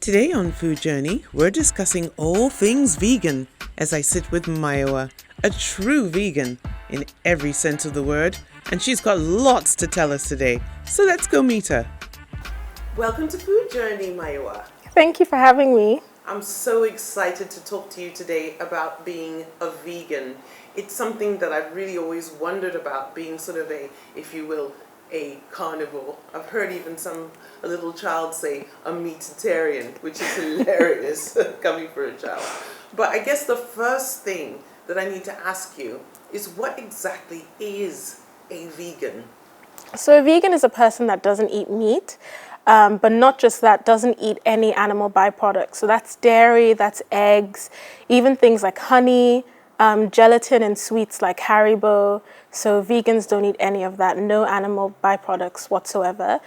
Today on Food Journey, we're discussing all things vegan as I sit with Mayowa, a true vegan in every sense of the word, and she's got lots to tell us today. So let's go meet her. Welcome to Food Journey, Mayowa. Thank you for having me. I'm so excited to talk to you today about being a vegan. It's something that I've really always wondered about, being sort of a, if you will, a carnivore. I've heard even a little child say a meatitarian, which is hilarious coming from a child. But I guess the first thing that I need to ask you is, what exactly is a vegan? So a vegan is a person that doesn't eat meat, but not just that, doesn't eat any animal byproducts. So that's dairy, that's eggs, even things like honey, gelatin and sweets like Haribo. So vegans don't eat any of that, no animal byproducts whatsoever.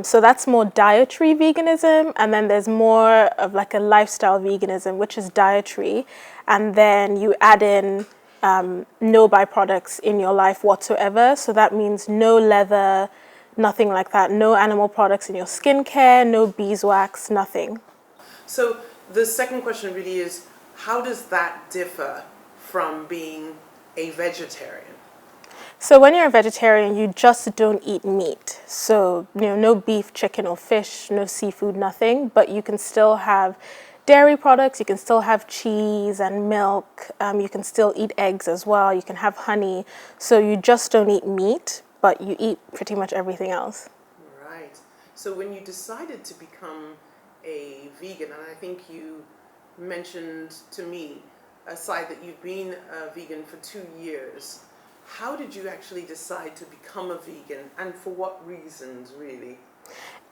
So that's more dietary veganism, and then there's more of like a lifestyle veganism, which is dietary, and then you add in no byproducts in your life whatsoever. So that means no leather, nothing like that, no animal products in your skincare, no beeswax, nothing. So the second question really is, how does that differ from being a vegetarian? So when you're a vegetarian, you just don't eat meat. So, no beef, chicken or fish, no seafood, nothing, but you can still have dairy products, you can still have cheese and milk, you can still eat eggs as well, you can have honey. So you just don't eat meat, but you eat pretty much everything else. Right. So when you decided to become a vegan, and I think you mentioned to me aside that you've been a vegan for 2 years, how did you actually decide to become a vegan, and for what reasons, really?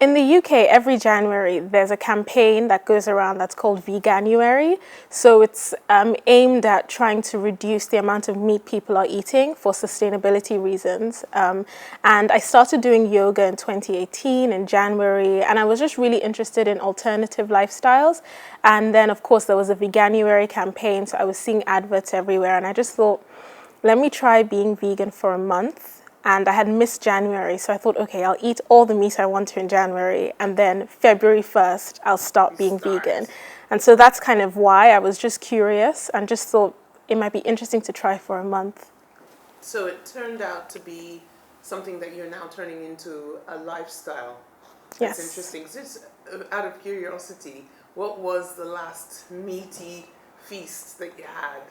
In the UK, every January, there's a campaign that goes around that's called Veganuary. So it's aimed at trying to reduce the amount of meat people are eating for sustainability reasons. And I started doing yoga in 2018 in January, and I was just really interested in alternative lifestyles. And then, of course, there was a Veganuary campaign, so I was seeing adverts everywhere, and I just thought, let me try being vegan for a month. And I had missed January, so I thought, okay, I'll eat all the meat I want to in January, and then February 1st, I'll start being vegan. And so that's kind of why I was just curious and just thought it might be interesting to try for a month. So it turned out to be something that you're now turning into a lifestyle. That's Yes. interesting. Just out of curiosity, what was the last meaty feast that you had?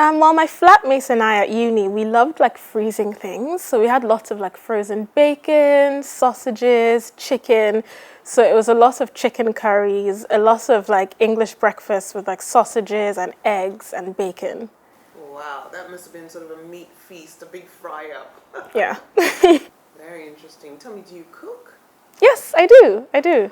Well, my flatmates and I at uni, we loved like freezing things. So we had lots of like frozen bacon, sausages, chicken. So it was a lot of chicken curries, a lot of like English breakfast with like sausages and eggs and bacon. Wow, that must have been sort of a meat feast, a big fry up. Yeah. Very interesting. Tell me, do you cook? Yes, I do. I do.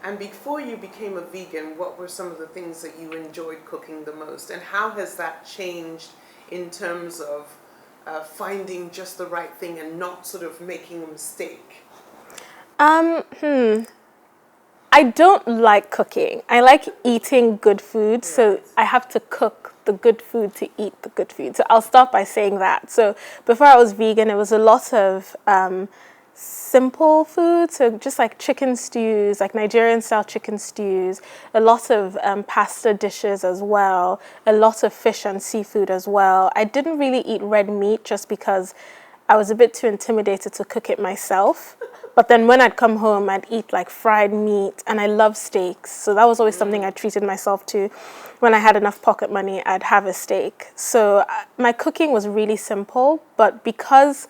And before you became a vegan, what were some of the things that you enjoyed cooking the most? And how has that changed in terms of finding just the right thing and not sort of making a mistake? I don't like cooking. I like eating good food, so I have to cook the good food to eat the good food. So I'll start by saying that. So before I was vegan, it was a lot of simple food, so just like chicken stews, like Nigerian style chicken stews, a lot of pasta dishes as well, a lot of fish and seafood as well. I didn't really eat red meat just because I was a bit too intimidated to cook it myself. But then when I'd come home, I'd eat like fried meat, and I love steaks. So that was always something I treated myself to. When I had enough pocket money, I'd have a steak. So my cooking was really simple, but because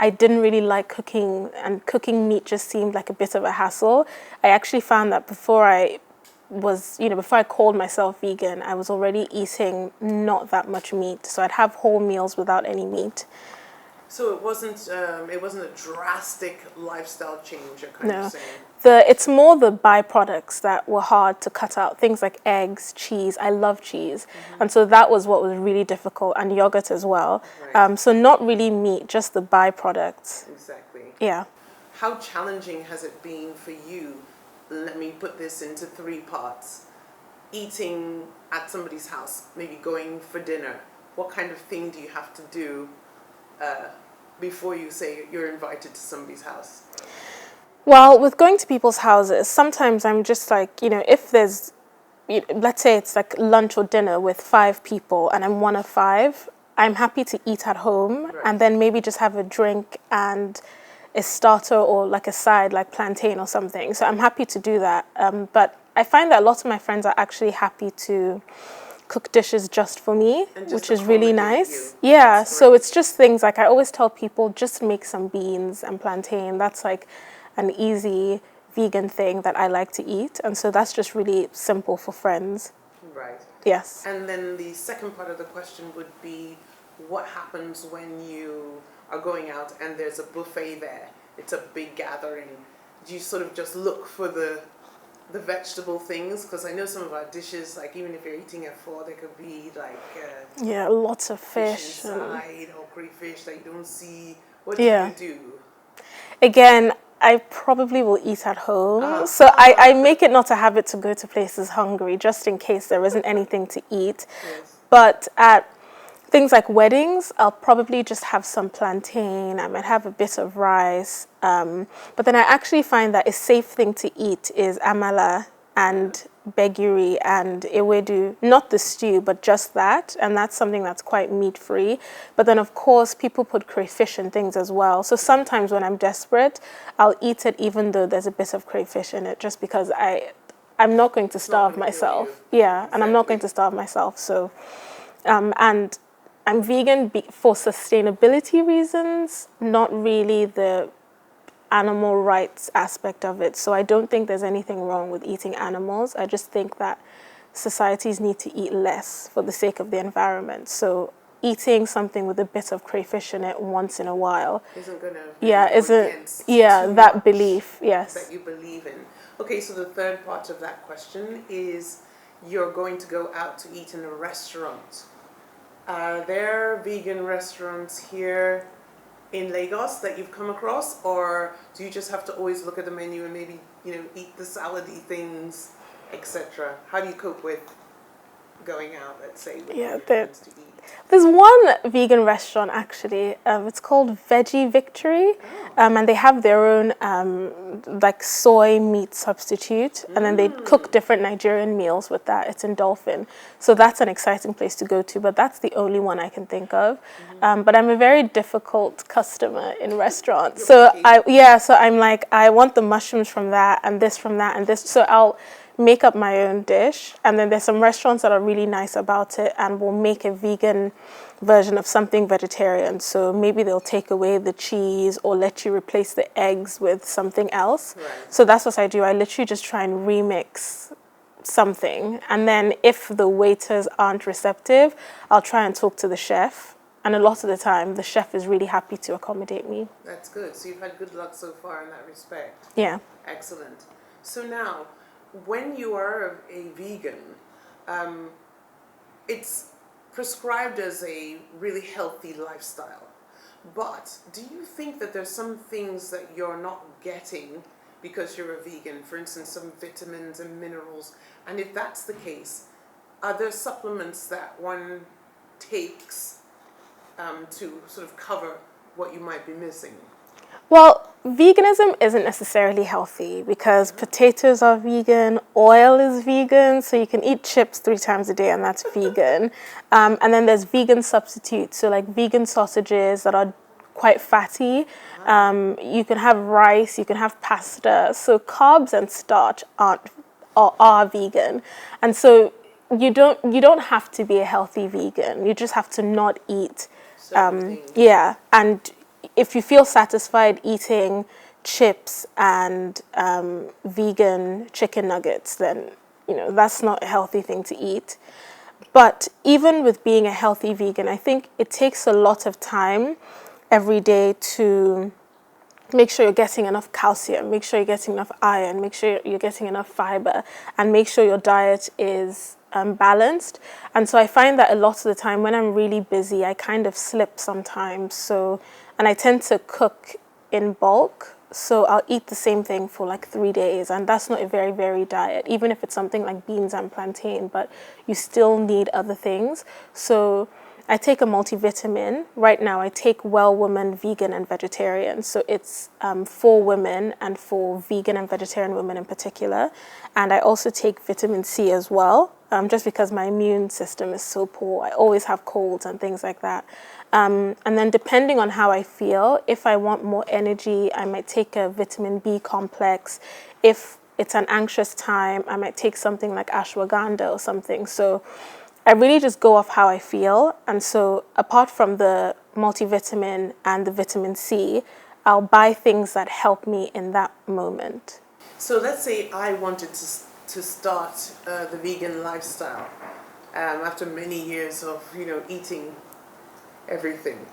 I didn't really like cooking, and cooking meat just seemed like a bit of a hassle, I actually found that before I called myself vegan, I was already eating not that much meat. So I'd have whole meals without any meat. So it wasn't a drastic lifestyle change, you're kind of saying? It's more the byproducts that were hard to cut out. Things like eggs, cheese. I love cheese. And so that was what was really difficult, and yogurt as well. Right. So not really meat, just the byproducts. Exactly. Yeah. How challenging has it been for you? Let me put this into 3 parts. Eating at somebody's house, maybe going for dinner. What kind of thing do you have to do before you say you're invited to somebody's house? Well, with going to people's houses, sometimes I'm just like, if there's, let's say it's like lunch or dinner with 5 people and I'm one of 5, I'm happy to eat at home Right. and then maybe just have a drink and a starter or like a side like plantain or something. So I'm happy to do that. But I find that a lot of my friends are actually happy to cook dishes just for me, And just which is really accommodate nice. you. Yeah, That's so great. it's just things like I always tell people just make some beans and plantain. That's like an easy vegan thing that I like to eat. And so that's just really simple for friends. Right. Yes. And then the second part of the question would be, what happens when you are going out and there's a buffet there? It's a big gathering. Do you sort of just look for the vegetable things? Because I know some of our dishes, like even if you're eating at 4, there could be like Yeah, lots of fish fish. And inside or crayfish that you don't see. What do yeah. you do? Again, I probably will eat at home. Ah. So I make it not a habit to go to places hungry just in case there isn't anything to eat. Yes. But at things like weddings, I'll probably just have some plantain. I might have a bit of rice. But then I actually find that a safe thing to eat is amala and begiri and ewedu. Not the stew, but just that. And that's something that's quite meat-free. But then, of course, people put crayfish and things as well. So sometimes when I'm desperate, I'll eat it even though there's a bit of crayfish in it, just because I'm not going to starve gonna kill myself. you. Yeah, and I'm not Exactly. going to starve myself. So, and I'm vegan for sustainability reasons, not really the animal rights aspect of it. So I don't think there's anything wrong with eating animals. I just think that societies need to eat less for the sake of the environment. So eating something with a bit of crayfish in it once in a while, Isn't gonna yeah, go isn't, against yeah, too that much belief, yes. that you believe in. Okay, so the third part of that question is, you're going to go out to eat in a restaurant. Are there vegan restaurants here in Lagos that you've come across, or do you just have to always look at the menu and maybe, eat the salady things, etc.? How do you cope with going out, let's say, with Yeah, your friends to eat? there's one vegan restaurant actually. It's called Veggie Victory, and they have their own like soy meat substitute, and then they cook different Nigerian meals with that. It's in Dolphin, so that's an exciting place to go to. But that's the only one I can think of. But I'm a very difficult customer in restaurants, so so I'm like, I want the mushrooms from that, and this from that, and this. So I'll make up my own dish, and then there's some restaurants that are really nice about it and will make a vegan version of something vegetarian. So maybe they'll take away the cheese or let you replace the eggs with something else. Right. So that's what I do. I literally just try and remix something, and then if the waiters aren't receptive, I'll try and talk to the chef, and a lot of the time the chef is really happy to accommodate me. That's good. So you've had good luck so far in that respect. Yeah. Excellent. So now, when you are a vegan, it's prescribed as a really healthy lifestyle. But do you think that there's some things that you're not getting because you're a vegan? For instance, some vitamins and minerals. And if that's the case, are there supplements that one takes to sort of cover what you might be missing? Well, veganism isn't necessarily healthy because potatoes are vegan, oil is vegan, so you can eat chips 3 times a day and that's vegan. And then there's vegan substitutes, so like vegan sausages that are quite fatty. You can have rice, you can have pasta. So carbs and starch are vegan. And so you don't have to be a healthy vegan. You just have to not eat yeah, and if you feel satisfied eating chips and vegan chicken nuggets, then that's not a healthy thing to eat. But even with being a healthy vegan, I think it takes a lot of time every day to make sure you're getting enough calcium, make sure you're getting enough iron, make sure you're getting enough fiber, and make sure your diet is balanced. And so I find that a lot of the time when I'm really busy, I kind of slip sometimes. And I tend to cook in bulk. So I'll eat the same thing for like 3 days, and that's not a very varied diet, even if it's something like beans and plantain, but you still need other things. So I take a multivitamin. Right now, I take Well Woman, vegan and vegetarian. So it's for women and for vegan and vegetarian women in particular. And I also take vitamin C as well, just because my immune system is so poor. I always have colds and things like that. And then depending on how I feel, if I want more energy, I might take a vitamin B complex. If it's an anxious time, I might take something like ashwagandha or something. So I really just go off how I feel. And so apart from the multivitamin and the vitamin C, I'll buy things that help me in that moment. So let's say I wanted to start the vegan lifestyle after many years of, eating everything.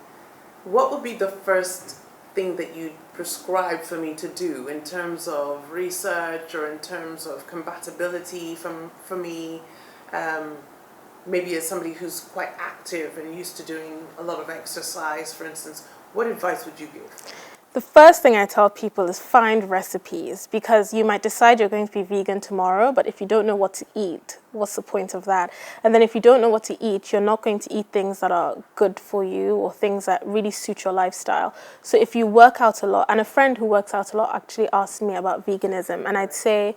What would be the first thing that you prescribe for me to do in terms of research or in terms of compatibility for me? Maybe as somebody who's quite active and used to doing a lot of exercise, for instance, what advice would you give? The first thing I tell people is find recipes, because you might decide you're going to be vegan tomorrow, but if you don't know what to eat, what's the point of that? And then if you don't know what to eat, you're not going to eat things that are good for you or things that really suit your lifestyle. So if you work out a lot, and a friend who works out a lot actually asked me about veganism, and I'd say,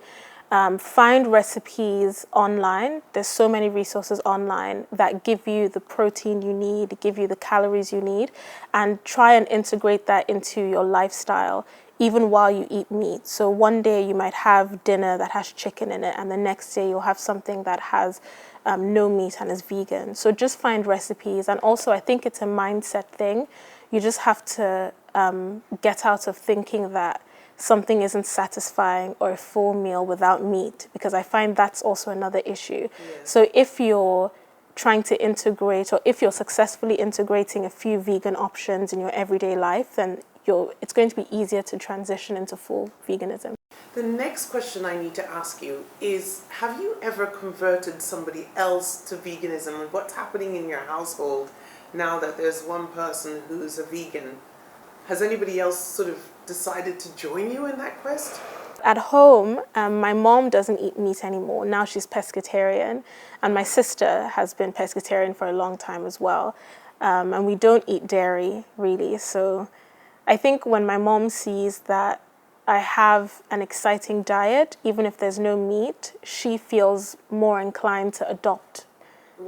find recipes online. There's so many resources online that give you the protein you need, give you the calories you need, and try and integrate that into your lifestyle even while you eat meat. So one day you might have dinner that has chicken in it, and the next day you'll have something that has no meat and is vegan. So just find recipes. And also I think it's a mindset thing. You just have to get out of thinking that something isn't satisfying or a full meal without meat, because I find that's also another issue. Yeah. So if you're trying to integrate, or if you're successfully integrating a few vegan options in your everyday life, then it's going to be easier to transition into full veganism. The next question I need to ask you is, have you ever converted somebody else to veganism, and what's happening in your household now that there's one person who's a vegan? Has anybody else sort of decided to join you in that quest? At home, my mom doesn't eat meat anymore. Now she's pescatarian, and my sister has been pescatarian for a long time as well. And we don't eat dairy, really. So I think when my mom sees that I have an exciting diet, even if there's no meat, she feels more inclined to adopt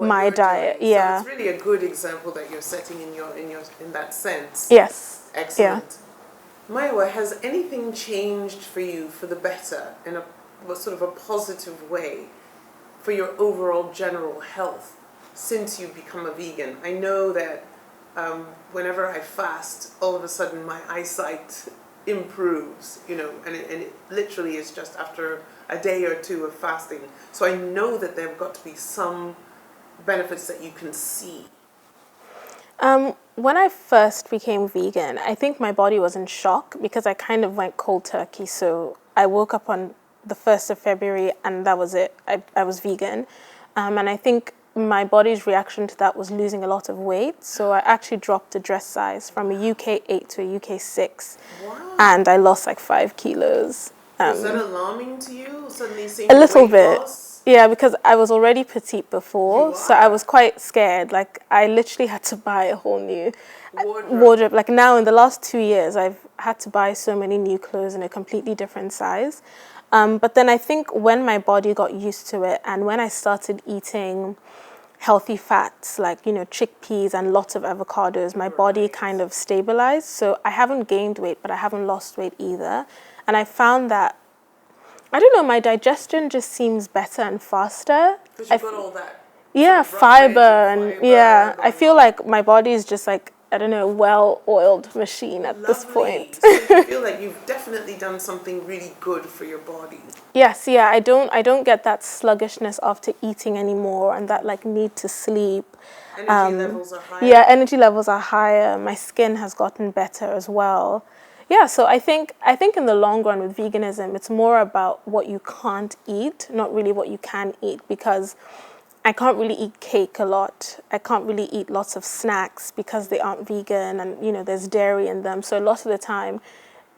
my diet. Doing. Yeah. So it's really a good example that you're setting in that sense. Yes. Excellent. Yeah. Mayowa, has anything changed for you for the better in a sort of a positive way for your overall general health since you've become a vegan? I know that whenever I fast, all of a sudden my eyesight improves, and it literally is just after a day or two of fasting. So I know that there have got to be some benefits that you can see. When I first became vegan, I think my body was in shock because I kind of went cold turkey. So I woke up on the 1st of February and that was it. I was vegan. And I think my body's reaction to that was losing a lot of weight. So I actually dropped a dress size from a UK 8 to a UK 6. Wow. And I lost like 5 kilos. Was that alarming to you? Suddenly seeing a little weight bit. Loss? Yeah, because I was already petite before, so I was quite scared. Like, I literally had to buy a whole new wardrobe. Like now, in the last 2 years, I've had to buy so many new clothes in a completely different size. But then I think when my body got used to it, and when I started eating healthy fats, like, chickpeas and lots of avocados, my body kind of stabilized. So I haven't gained weight, but I haven't lost weight either. And I found that, I don't know, my digestion just seems better and faster. Because you've got all that. Yeah, fiber and yeah. I feel like my body is just like, I don't know, well-oiled machine at this point. So you feel like you've definitely done something really good for your body. Yes, yeah. I don't get that sluggishness after eating anymore, and that like need to sleep. Energy levels are higher. Yeah, energy levels are higher. My skin has gotten better as well. Yeah, so I think in the long run with veganism, it's more about what you can't eat, not really what you can eat, because I can't really eat cake a lot. I can't really eat lots of snacks because they aren't vegan, and there's dairy in them. So a lot of the time,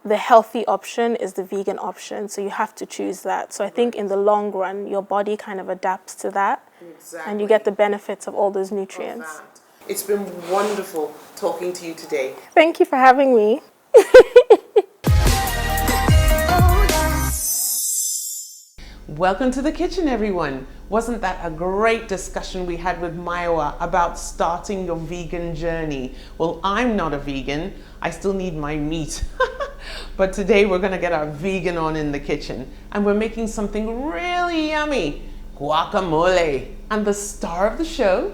the healthy option is the vegan option. So you have to choose that. So I think in the long run, your body kind of adapts to that, exactly. and you get the benefits of all those nutrients. It's been wonderful talking to you today. Thank you for having me. Welcome to the kitchen, everyone. Wasn't that a great discussion we had with Mayowa about starting your vegan journey? Well, I'm not a vegan. I still need my meat. But today we're gonna get our vegan on in the kitchen, and we're making something really yummy, guacamole. And the star of the show,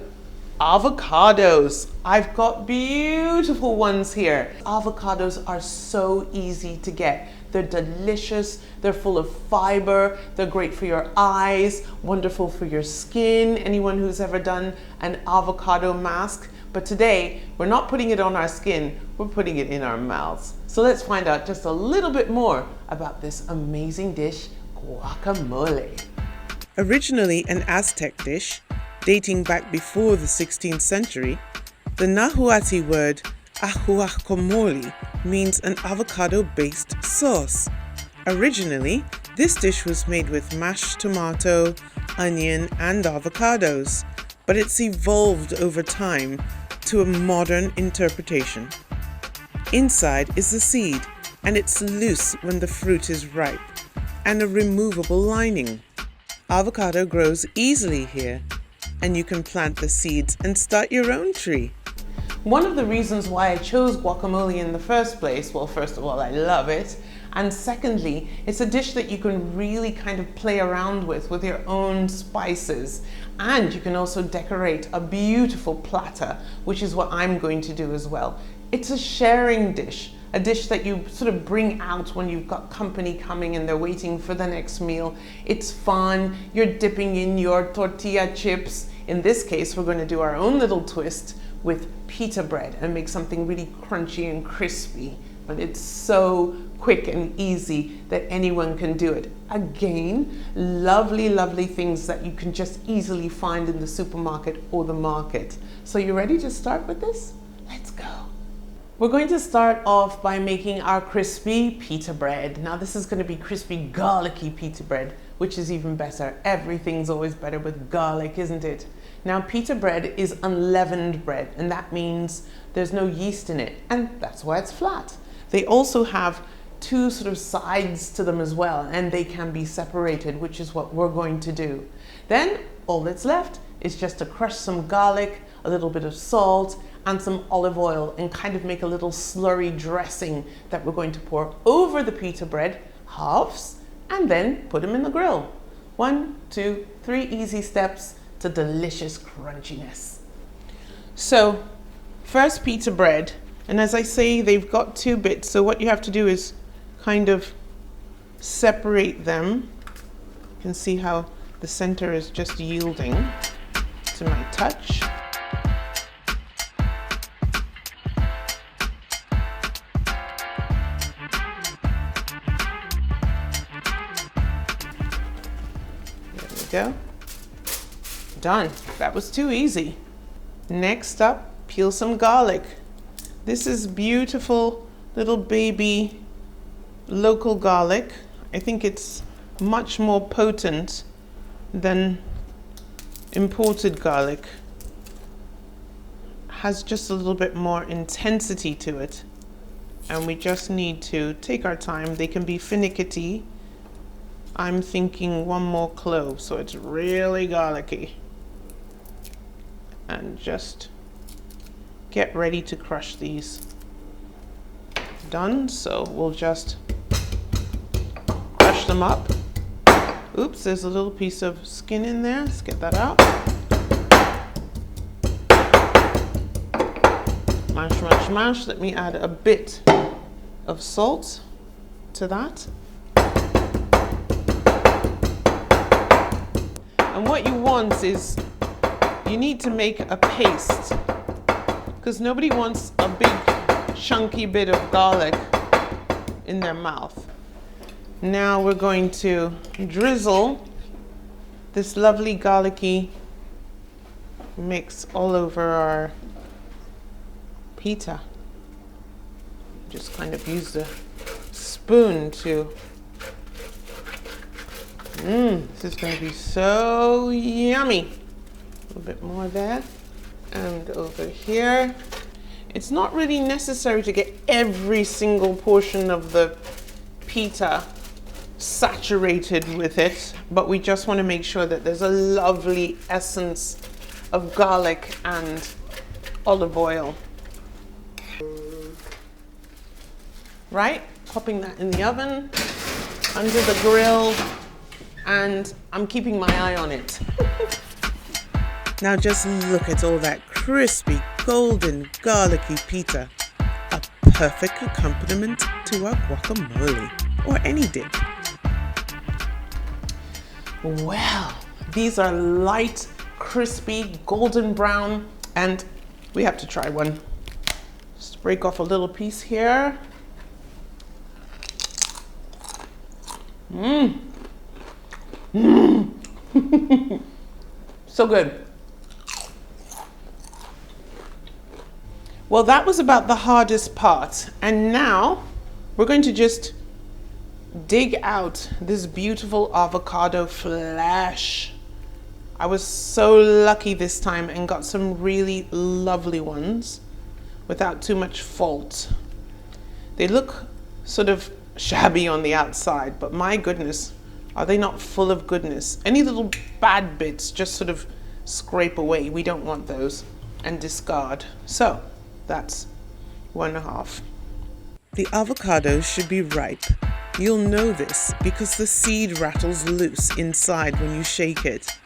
avocados. I've got beautiful ones here. Avocados are so easy to get. They're delicious, they're full of fiber, they're great for your eyes, wonderful for your skin, anyone who's ever done an avocado mask. But today, we're not putting it on our skin, we're putting it in our mouths. So let's find out just a little bit more about this amazing dish, guacamole. Originally an Aztec dish, dating back before the 16th century, the Nahuatl word ahuacomoli means an avocado-based sauce. Originally, this dish was made with mashed tomato, onion, and avocados, but it's evolved over time to a modern interpretation. Inside is the seed, and it's loose when the fruit is ripe, and a removable lining. Avocado grows easily here, and you can plant the seeds and start your own tree. One of the reasons why I chose guacamole in the first place, well, first of all, I love it. And secondly, it's a dish that you can really kind of play around with your own spices. And you can also decorate a beautiful platter, which is what I'm going to do as well. It's a sharing dish, a dish that you sort of bring out when you've got company coming and they're waiting for the next meal. It's fun, you're dipping in your tortilla chips. In this case, we're going to do our own little twist with pita bread and make something really crunchy and crispy. But it's so quick and easy that anyone can do it. Again, lovely, lovely things that you can just easily find in the supermarket or the market. So you ready to start with this? Let's go. We're going to start off by making our crispy pita bread. Now this is going to be crispy garlicky pita bread, which is even better. Everything's always better with garlic, isn't it? Now pita bread is unleavened bread, and that means there's no yeast in it, and that's why it's flat. They also have two sort of sides to them as well, and they can be separated, which is what we're going to do. Then all that's left is just to crush some garlic, a little bit of salt, and some olive oil, and kind of make a little slurry dressing that we're going to pour over the pita bread, halves, and then put them in the grill. 1, 2, 3 easy steps to delicious crunchiness. So first pita bread, and as I say, they've got two bits, so what you have to do is kind of separate them. You can see how the center is just yielding to my touch. There we go. Done. That was too easy. Next up, peel some garlic. This is beautiful little baby local garlic. I think it's much more potent than imported garlic. Has just a little bit more intensity to it. And we just need to take our time. They can be finicky. I'm thinking 1 more clove, so it's really garlicky. And just get ready to crush these. Done, so we'll just crush them up. Oops, there's a little piece of skin in there. Let's get that out. Mash, mash, mash. Let me add a bit of salt to that. And what you want is, you need to make a paste, because nobody wants a big chunky bit of garlic in their mouth. Now we're going to drizzle this lovely garlicky mix all over our pita. Just kind of use the spoon to, this is going to be so yummy. A little bit more there. And over here. It's not really necessary to get every single portion of the pita saturated with it, but we just want to make sure that there's a lovely essence of garlic and olive oil. Right? Popping that in the oven, under the grill, and I'm keeping my eye on it. Now just look at all that crispy, golden, garlicky pita. A perfect accompaniment to our guacamole or any dip. Well, these are light, crispy, golden brown, and we have to try one. Just break off a little piece here. So good. Well, that was about the hardest part. And now we're going to just dig out this beautiful avocado flesh. I was so lucky this time and got some really lovely ones without too much fault. They look sort of shabby on the outside, but my goodness, are they not full of goodness? Any little bad bits, just sort of scrape away. We don't want those, and discard. So that's 1/2. The avocados should be ripe. You'll know this because the seed rattles loose inside when you shake it.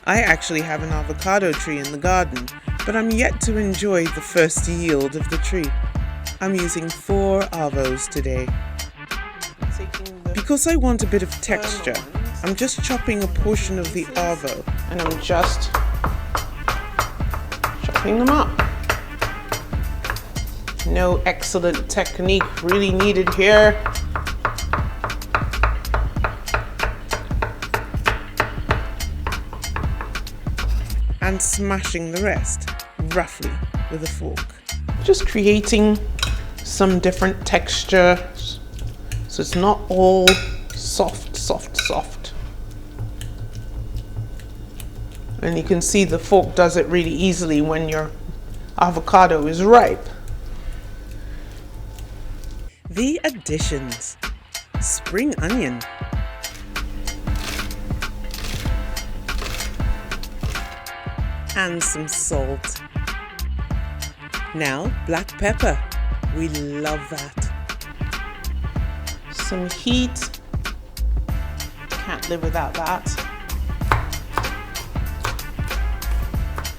I actually have an avocado tree in the garden, but I'm yet to enjoy the first yield of the tree. I'm using 4 avos today. Because I want a bit of texture, I'm just chopping a portion of the avo and I'm just chopping them up. No excellent technique really needed here. And smashing the rest roughly with a fork. Just creating some different textures so it's not all soft, soft, soft. And you can see the fork does it really easily when your avocado is ripe. The additions: spring onion, and some salt. Now black pepper, we love that. Some heat, can't live without that.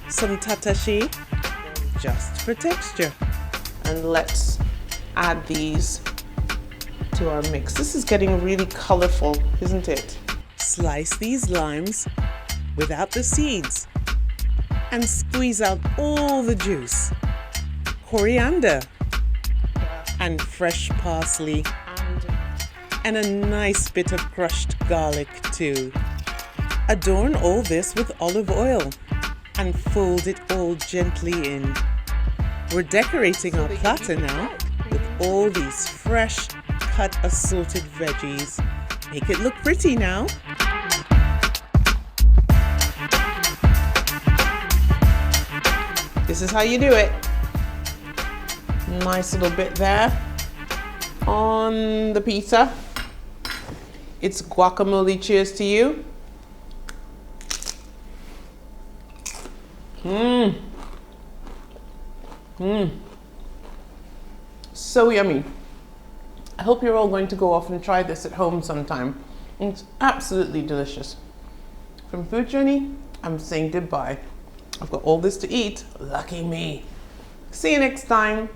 Some tatashi, just for texture. And let's add these to our mix. This is getting really colorful, isn't it? Slice these limes without the seeds and squeeze out all the juice. Coriander and fresh parsley and a nice bit of crushed garlic too. Adorn all this with olive oil and fold it all gently in. We're decorating our platter now with all these fresh cut assorted veggies. Make it look pretty now. This is how you do it. Nice little bit there on the pizza. It's guacamole cheers to you. So yummy. I hope you're all going to go off and try this at home sometime. It's absolutely delicious. From Food Journey, I'm saying goodbye. I've got all this to eat. Lucky me. See you next time.